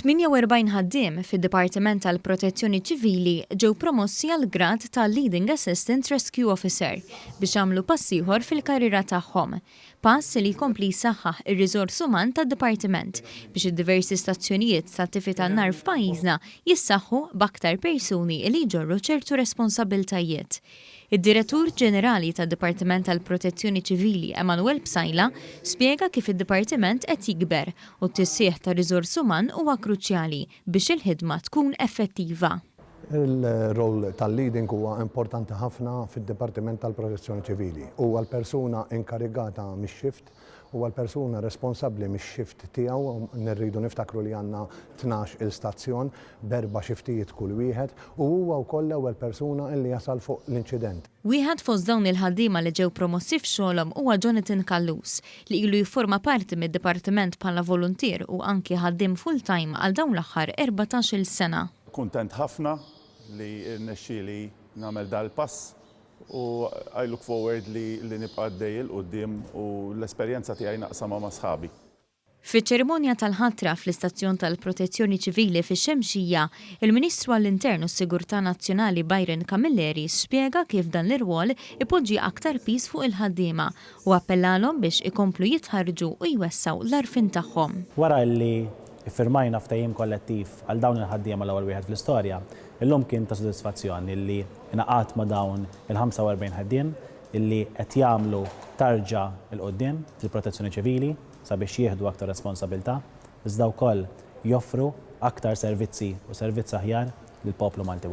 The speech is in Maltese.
48 ħaddiem fid-Dipartiment tal-Protezzjoni Ċivili ġew promossi għall-grad tal-Leading Assistant Rescue Officer biex għamlu pass ieħor fil-karriera tagħhom. Pass li jkompli jsaħħaħ ir-riżors Uman tad-Dipartiment biex id-diversi stazzjonijiet tat-tifi tan-nar f'pajjiżna jissaħħu b'aktar persuni li jġorru ċertu responsabiltajiet. Id-Direttur Ġenerali tad-Dipartiment tal-Protezzjoni Ċivili Emanuel Psaila spjega kif id-Dipartiment qed jikber u t-tisħiħ tar-riżors uman huwa kruċjali biex il-ħidma tkun effettiva. Il-rol tal-leading huwa importanti ħafna fid-Dipartiment tal-Protezzjoni Ċivili. Huwa l-persuna inkarigata mix-xift, huwa l-persuna responsabbli mix-xift tiegħu, nirridu niftakru li għandna 12 il-stazzjon b'4 xiftijiet kull wieħed u huwa wkoll l-ewwel persuna li jasal fuq l-inċident. Wieħed fost dawn il-ħaddiema li ġew promossi f'xogħolhom huwa Jonathan Kallus li ilu jifforma parti mid-Dipartiment bħala volunteer u anki ħaddiem full-time għal dawn l-aħħar 14-il sena. Kuntent ħafna li rnexxieli nagħmel dal-pass u I look forward li nibqa' għaddej il-qudiem u l-esperjenza tiegħi naqsamha ma' sħabi. Fiċ-ċerimonja tal-ħatra fl-Istazzjon tal-Protezzjoni Ċivili fix-Xemxija, il-Ministru għall-Intern u s-Sigurtà Nazzjonali Byron Camilleri spjega kif dan l-irwol ipoġġi aktar pis fuq il-ħaddiema u appellalhom biex ikomplu jitħarġu u jwessaw l-arfin tagħhom. Wara li iffirmajna ftehim kollettiv għal dawn il-ħaddiema l-ewwel wieħed fl-istorja, illum kien ta' sodisfazzjon illi ingħaqad ma' dawn il-45 ħaddiem illi qed jagħmlu tarġa l-qudiem fil-Protezzjoni Ċivili sabiex jieħdu aktar responsabilità, iżda wkoll joffru aktar servizzi u servizz aħjar lill-poplu Malti.